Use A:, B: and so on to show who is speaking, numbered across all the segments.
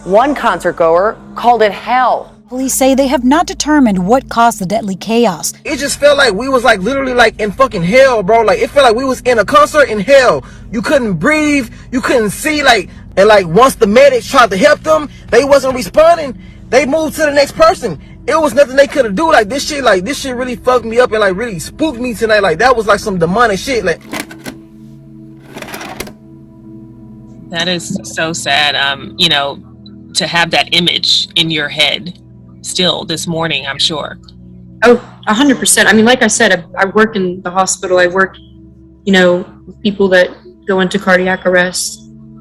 A: One concert goer called it hell.
B: Police say they have not determined what caused the deadly chaos.
C: It just felt like we was like literally like in fucking hell, bro. Like it felt like we was in a concert in hell. You couldn't breathe, you couldn't see, like, and like once the medics tried to help them, they wasn't responding. They moved to the next person. It was nothing they could have do. Like this shit really fucked me up and like really spooked me tonight. Like that was like some demonic shit. Like
D: that is so sad. You know, to have that image in your head still this morning, I'm sure.
E: Oh, 100%. I mean, like I said, I work in the hospital. I work, you know, with people that go into cardiac arrest.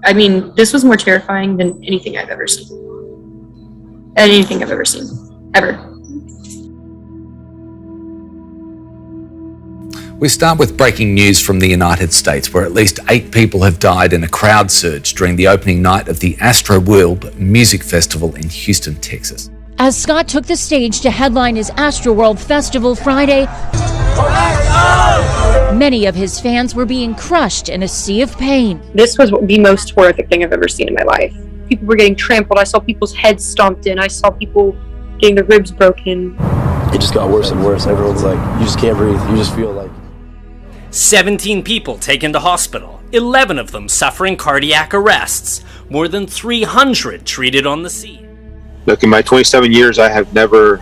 E: I mean, this was more terrifying than anything I've ever seen. Anything I've ever seen. Ever.
F: We start with breaking news from the United States, where at least 8 people have died in a crowd surge during the opening night of the Astroworld Music Festival in Houston, Texas.
G: As Scott took the stage to headline his Astroworld Festival Friday, many of his fans were being crushed in a sea of pain.
E: This was the most horrific thing I've ever seen in my life. People were getting trampled. I saw people's heads stomped in. I saw people getting their ribs broken.
H: It just got worse and worse. Everyone's like, you just can't breathe. You just feel like...
I: 17 people taken to hospital, 11 of them suffering cardiac arrests, more than 300 treated on the scene.
J: Look, in my 27 years, I have never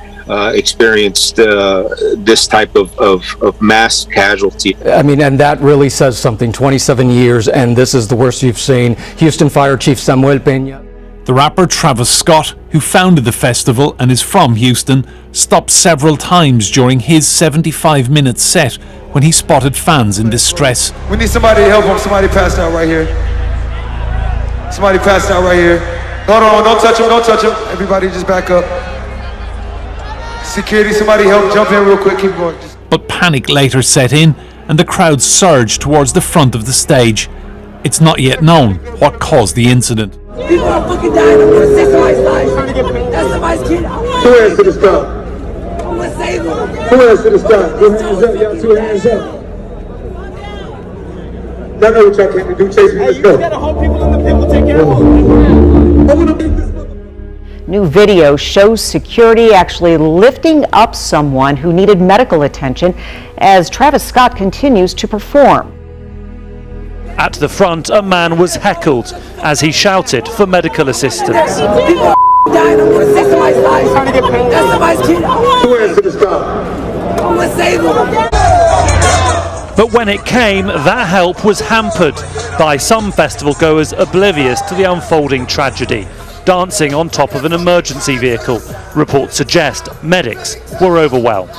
J: experienced this type of mass casualty.
K: I mean, and that really says something. 27 years, and this is the worst you've seen. Houston Fire Chief Samuel Peña.
L: The rapper Travis Scott, who founded the festival and is from Houston, stopped several times during his 75-minute set when he spotted fans in distress.
M: We need somebody to help him. Somebody passed out right here. Somebody passed out right here. Hold on, don't touch him, don't touch him. Everybody just back up. Security, somebody help, jump in real quick, keep going.
L: But panic later set in and the crowd surged towards the front of the stage. It's not yet known what caused the incident.
N: People are fucking dying. I'm gonna save somebody's life. That's somebody's kid.
M: Two hands to the sky.
N: I'm gonna save them.
M: 2 hands to the sky. 2 hands up, y'all. 2 hands up. Y'all know what y'all came to do. Chase me. Let's go. You gotta hold people in the people take care of them. I wanna make this.
A: New video shows security actually lifting up someone who needed medical attention as Travis Scott continues to perform.
O: At the front, a man was heckled as he shouted for medical assistance.
N: People are dying. I'm gonna save somebody's life. That's somebody's kid.
M: 2 hands to the sky.
N: I'm gonna save them.
O: But when it came, that help was hampered by some festival goers oblivious to the unfolding tragedy, dancing on top of an emergency vehicle. Reports suggest medics were overwhelmed.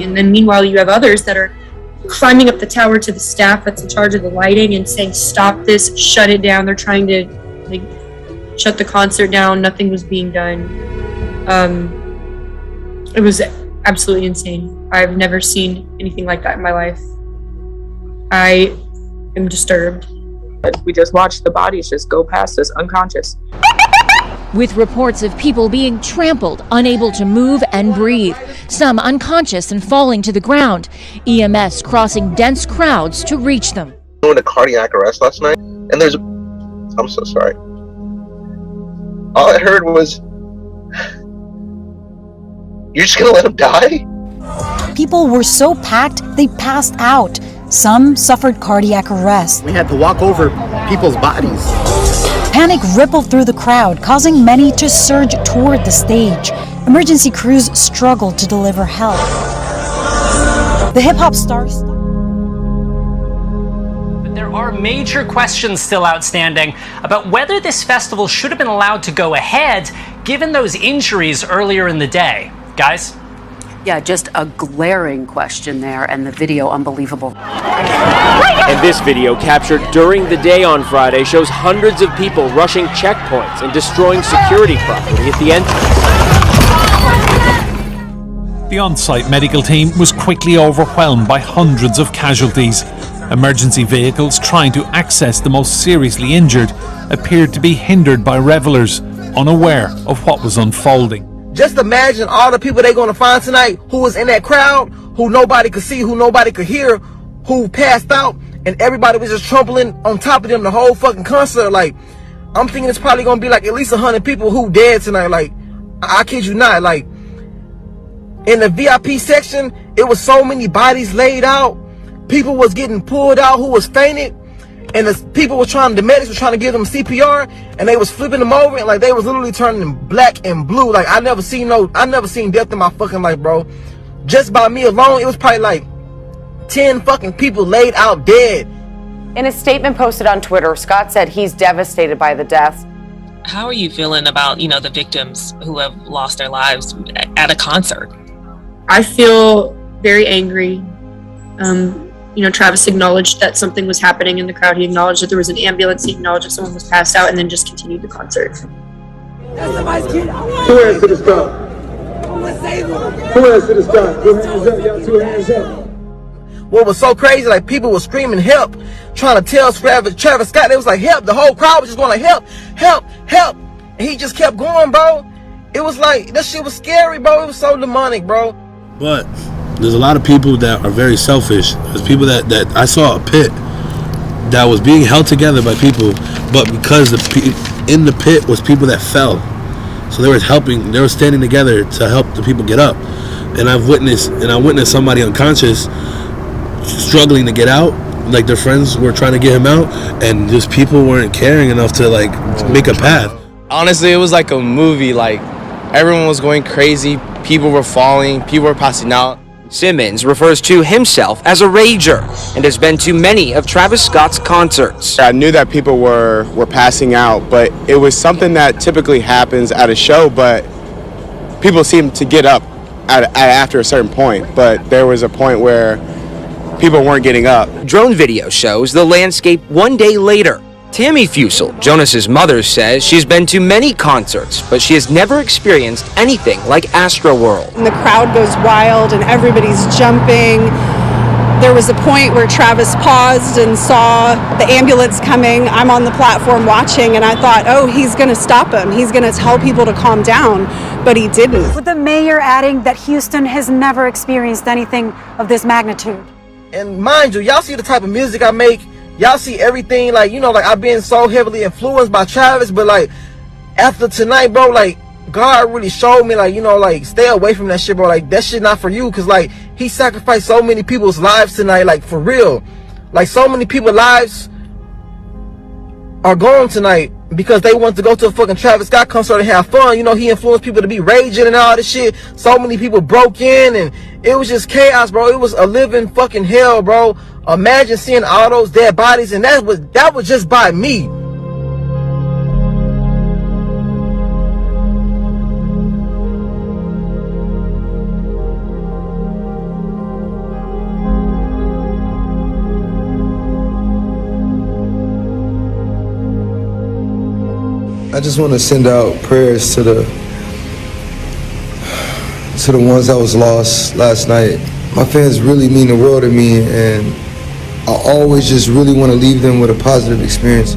E: And then meanwhile you have others that are climbing up the tower to the staff that's in charge of the lighting and saying, stop this, shut it down. They're trying to shut the concert down. Nothing was being done. It was absolutely insane. I've never seen anything like that in my life. I am disturbed.
P: We just watched the bodies just go past us unconscious.
G: With reports of people being trampled, unable to move and breathe, some unconscious and falling to the ground, EMS crossing dense crowds to reach them.
Q: Doing a cardiac arrest last night, and I'm so sorry. All I heard was, you're just gonna let him die?
B: People were so packed, they passed out. Some suffered cardiac arrest.
R: We had to walk over people's bodies.
B: Panic rippled through the crowd, causing many to surge toward the stage. Emergency crews struggled to deliver help. The hip-hop stars...
S: There are major questions still outstanding about whether this festival should have been allowed to go ahead given those injuries earlier in the day. Guys?
T: Yeah, just a glaring question there, and the video unbelievable.
D: And this video, captured during the day on Friday, shows hundreds of people rushing checkpoints and destroying security property at the entrance.
L: The on-site medical team was quickly overwhelmed by hundreds of casualties. Emergency vehicles trying to access the most seriously injured appeared to be hindered by revelers, unaware of what was unfolding.
C: Just imagine all the people they're gonna find tonight who was in that crowd who nobody could see, who nobody could hear, who passed out, and everybody was just trampling on top of them the whole fucking concert. Like, I'm thinking it's probably gonna be like at least 100 people who dead tonight. Like, I kid you not. Like, in the VIP section, it was so many bodies laid out. People was getting pulled out who was fainted, and the medics were trying to give them CPR, and they was flipping them over, and like they was literally turning them black and blue. Like, I never seen death in my fucking life, bro. Just by me alone, it was probably like 10 fucking people laid out dead.
U: In a statement posted on Twitter, Scott said he's devastated by the deaths.
V: How are you feeling about, the victims who have lost their lives at a concert?
E: I feel very angry. Travis acknowledged that something was happening in the crowd. He acknowledged that there was an ambulance. He acknowledged that someone was passed out, and then just continued the concert.
M: 2 hands to the sky. 2 hands to the sky. 2 hands up, y'all. 2 hands up.
C: What was so crazy, like, people were screaming help, trying to tell Travis Scott. They was like, help. The whole crowd was just going like, help, help, help. And he just kept going, bro. It was like, that shit was scary, bro. It was so demonic, bro.
H: But there's a lot of people that are very selfish. There's people that I saw a pit that was being held together by people, but because in the pit was people that fell. So they were standing together to help the people get up. And I witnessed somebody unconscious struggling to get out, like their friends were trying to get him out, and just people weren't caring enough to like make a path.
W: Honestly, it was like a movie. Like, everyone was going crazy, people were falling, people were passing out.
X: Simmons refers to himself as a rager and has been to many of Travis Scott's concerts.
Y: I knew that people were passing out, but it was something that typically happens at a show, but people seem to get up after a certain point, but there was a point where people weren't getting up.
X: Drone video shows the landscape one day later. Tammy Fusel, Jonas's mother, says she's been to many concerts, but she has never experienced anything like Astroworld.
Z: And the crowd goes wild and everybody's jumping. There was a point where Travis paused and saw the ambulance coming. I'm on the platform watching, and I thought, oh, he's going to stop him. He's going to tell people to calm down, but he didn't.
B: With the mayor adding that Houston has never experienced anything of this magnitude.
C: And mind you, y'all see the type of music I make. Y'all see everything, like, like I've been so heavily influenced by Travis, but like after tonight, bro, like God really showed me, like, like stay away from that shit, bro. Like, that shit not for you, because like he sacrificed so many people's lives tonight, like for real. Like, so many people's lives are gone tonight because they want to go to a fucking Travis Scott concert and have fun. He influenced people to be raging and all this shit. So many people broke in, and it was just chaos, bro. It was a living fucking hell, bro. Imagine seeing all those dead bodies, and that was just by me.
M: I just want to send out prayers to the ones that was lost last night. My fans really mean the world to me, and I always just really want to leave them with a positive experience.